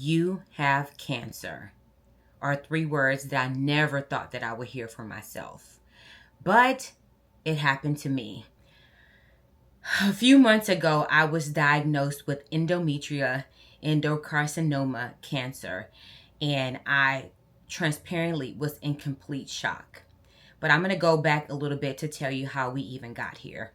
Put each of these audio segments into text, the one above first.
"You have cancer," are three words that I never thought that I would hear from myself. But it happened to me. A few months ago, I was diagnosed with endocarcinoma cancer, and I transparently was in complete shock. But I'm going to go back a little bit to tell you how we even got here.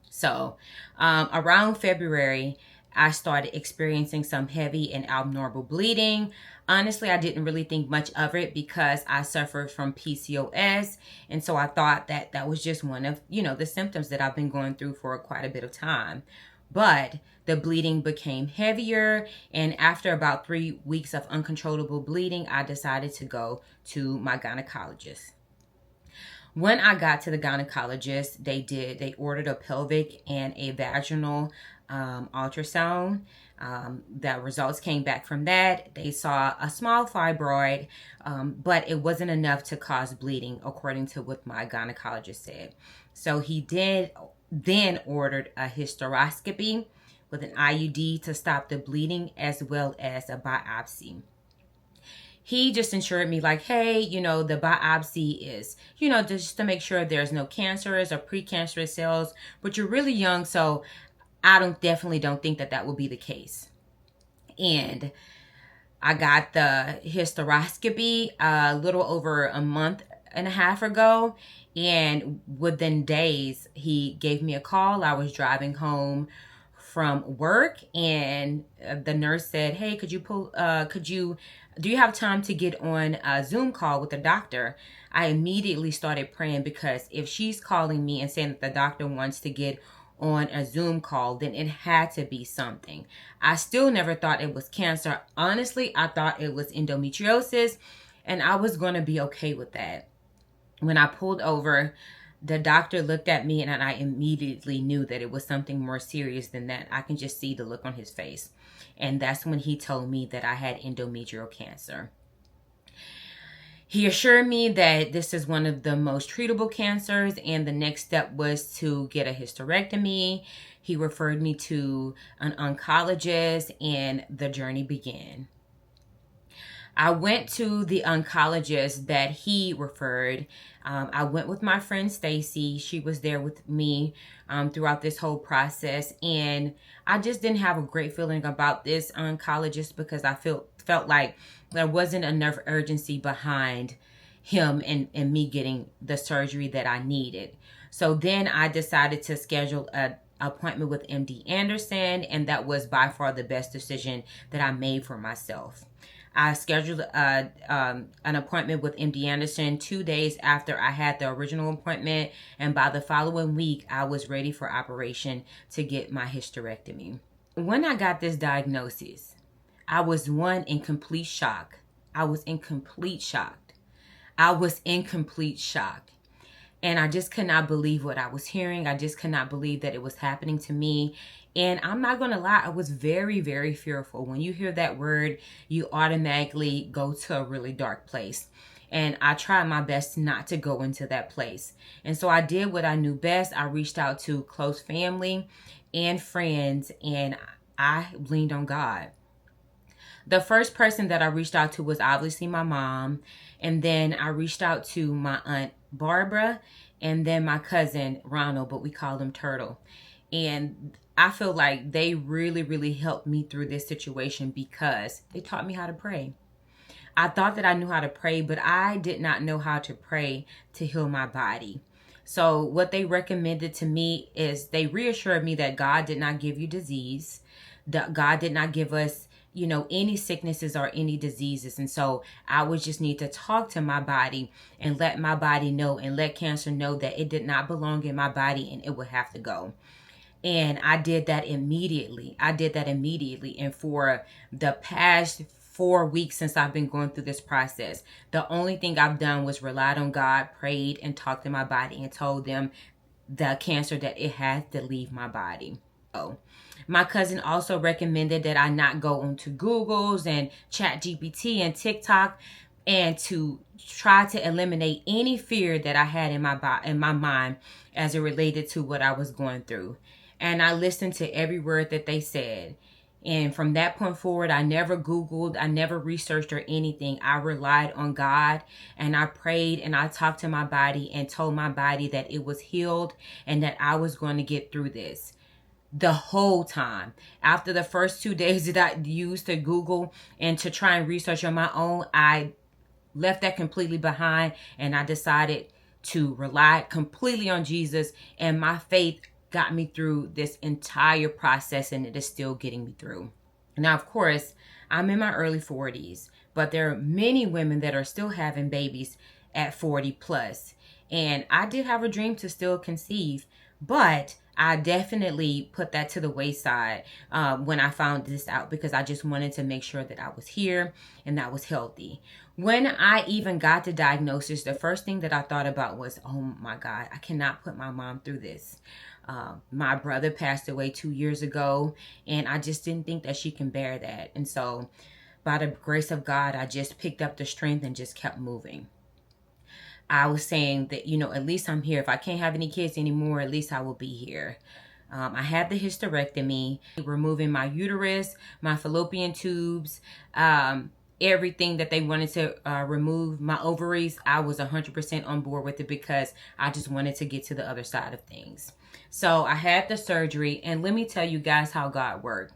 So, around February, I started experiencing some heavy and abnormal bleeding. Honestly, I didn't really think much of it because I suffered from PCOS. And so I thought that that was just one of, the symptoms that I've been going through for quite a bit of time. But the bleeding became heavier. And after about 3 weeks of uncontrollable bleeding, I decided to go to my gynecologist. When I got to the gynecologist, they ordered a pelvic and a vaginal ultrasound. The results came back from that. They saw a small fibroid, but it wasn't enough to cause bleeding, according to what my gynecologist said. So he then ordered a hysteroscopy with an IUD to stop the bleeding, as well as a biopsy. He just assured me like, hey, the biopsy is, just to make sure there's no cancerous or precancerous cells, but you're really young, so I definitely don't think that will be the case. And I got the hysteroscopy a little over a month and a half ago, and within days, he gave me a call. I was driving home from work, and the nurse said, hey, do you have time to get on a Zoom call with the doctor? I immediately started praying, because if she's calling me and saying that the doctor wants to get on a Zoom call, then it had to be something. I still never thought it was cancer. Honestly, I thought it was endometriosis, and I was going to be okay with that. When I pulled over, the doctor looked at me, and I immediately knew that it was something more serious than that. I can just see the look on his face. And that's when he told me that I had endometrial cancer. He assured me that this is one of the most treatable cancers, and the next step was to get a hysterectomy. He referred me to an oncologist, and the journey began. I went to the oncologist that he referred. I went with my friend Stacy. She was there with me throughout this whole process, and I just didn't have a great feeling about this oncologist, because I felt like there wasn't enough urgency behind him and me getting the surgery that I needed. So then I decided to schedule an appointment with MD Anderson, and that was by far the best decision that I made for myself. I scheduled an appointment with MD Anderson 2 days after I had the original appointment, and by the following week, I was ready for operation to get my hysterectomy. When I got this diagnosis, I was in complete shock. I was in complete shock. And I just could not believe what I was hearing. I just could not believe that it was happening to me. And I'm not going to lie, I was very, very fearful. When you hear that word, you automatically go to a really dark place. And I tried my best not to go into that place. And so I did what I knew best. I reached out to close family and friends, and I leaned on God. The first person that I reached out to was obviously my mom. And then I reached out to my aunt Barbara, and then my cousin Ronald, but we called him Turtle. And I feel like they really, really helped me through this situation, because they taught me how to pray. I thought that I knew how to pray, but I did not know how to pray to heal my body. So what they recommended to me is, they reassured me that God did not give you disease. That God did not give us any sicknesses or any diseases. And so I would just need to talk to my body and let my body know, and let cancer know that it did not belong in my body and it would have to go. And I did that immediately. And for the past 4 weeks since I've been going through this process, the only thing I've done was relied on God, prayed, and talked to my body and told them the cancer that it had to leave my body. Oh, my cousin also recommended that I not go onto Google's and ChatGPT and TikTok, and to try to eliminate any fear that I had in my mind as it related to what I was going through. And I listened to every word that they said. And from that point forward, I never Googled, I never researched or anything. I relied on God, and I prayed, and I talked to my body and told my body that it was healed and that I was going to get through this. The whole time, after the first 2 days that I used to Google and to try and research on my own, I left that completely behind, and I decided to rely completely on Jesus, and my faith got me through this entire process, and it is still getting me through. Now, of course, I'm in my early 40s, but there are many women that are still having babies at 40 plus. And I did have a dream to still conceive, but I definitely put that to the wayside when I found this out, because I just wanted to make sure that I was here and that I was healthy. When I even got the diagnosis, the first thing that I thought about was, oh my God, I cannot put my mom through this. My brother passed away 2 years ago, and I just didn't think that she can bear that. And so by the grace of God, I just picked up the strength and just kept moving. I was saying that, at least I'm here. If I can't have any kids anymore, at least I will be here. I had the hysterectomy, removing my uterus, my fallopian tubes, everything that they wanted to remove, my ovaries. I was 100% on board with it because I just wanted to get to the other side of things. So I had the surgery, and let me tell you guys how God worked.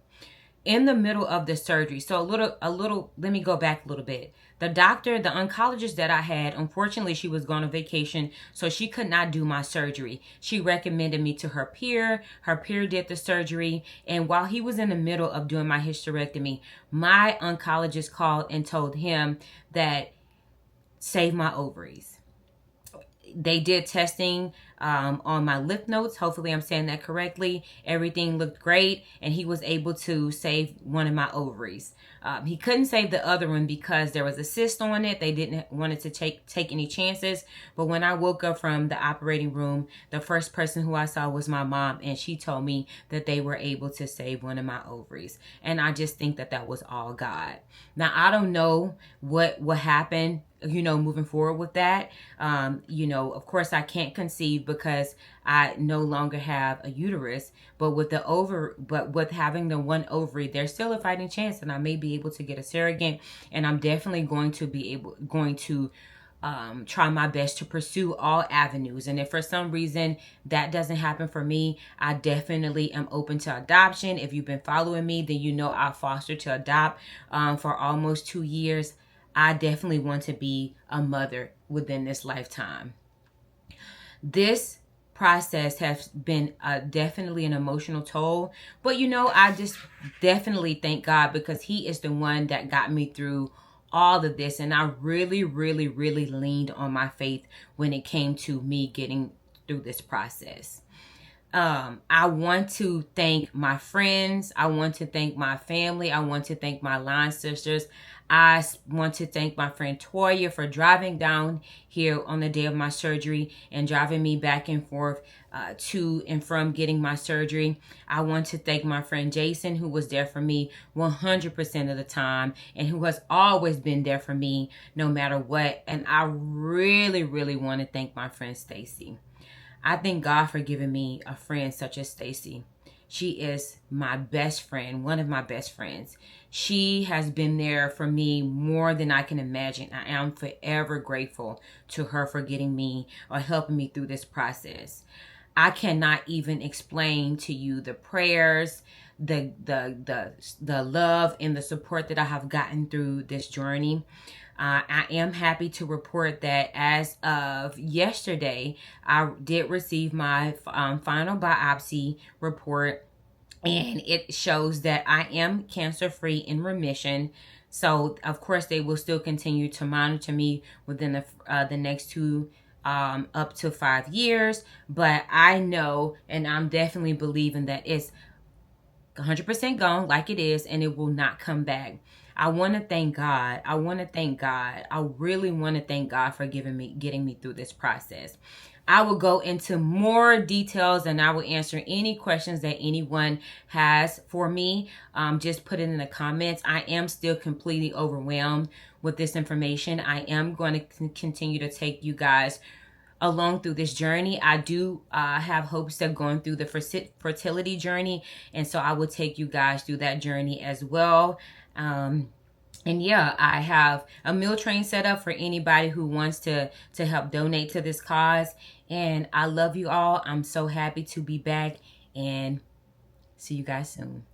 In the middle of the surgery, so let me go back a little bit. The oncologist that I had, unfortunately, she was gone on vacation, so she could not do my surgery. She recommended me to her peer. Her peer did the surgery, and while he was in the middle of doing my hysterectomy, my oncologist called and told him that save my ovaries. They did testing on my lymph nodes. Hopefully I'm saying that correctly. Everything looked great, and he was able to save one of my ovaries. He couldn't save the other one because there was a cyst on it. They didn't want to take any chances. But when I woke up from the operating room, the first person who I saw was my mom, and she told me that they were able to save one of my ovaries. And I just think that that was all God. Now, I don't know what happened, moving forward with that. Of course I can't conceive because I no longer have a uterus, but with having the one ovary, there's still a fighting chance that I may be able to get a surrogate, and I'm definitely going to try my best to pursue all avenues. And if for some reason that doesn't happen for me, I definitely am open to adoption. If you've been following me, then I foster to adopt for almost 2 years. I definitely want to be a mother within this lifetime. This process has been definitely an emotional toll, but I just definitely thank God, because he is the one that got me through all of this, and I really, really, really leaned on my faith when it came to me getting through this process. I want to thank my friends. I want to thank my family. I want to thank my line sisters. I want to thank my friend Toya for driving down here on the day of my surgery and driving me back and forth to and from getting my surgery. I want to thank my friend Jason, who was there for me 100% of the time and who has always been there for me no matter what. And I really, really want to thank my friend Stacy. I thank God for giving me a friend such as Stacy. She is my best friend, one of my best friends. She has been there for me more than I can imagine. I am forever grateful to her for getting me or helping me through this process. I cannot even explain to you the prayers, the love and the support that I have gotten through this journey. I am happy to report that as of yesterday, I did receive my final biopsy report, and it shows that I am cancer-free in remission. So, of course, they will still continue to monitor me within the next 2 up to 5 years. But I know, and I'm definitely believing that it's 100% gone like it is, and it will not come back. I want to thank God. I really want to thank God for getting me through this process. I will go into more details, and I will answer any questions that anyone has for me. Just put it in the comments. I am still completely overwhelmed with this information. I am going to continue to take you guys along through this journey. I do have hopes of going through the fertility journey, and so I will take you guys through that journey as well. And yeah, I have a meal train set up for anybody who wants to help donate to this cause. And I love you all. I'm so happy to be back, and see you guys soon.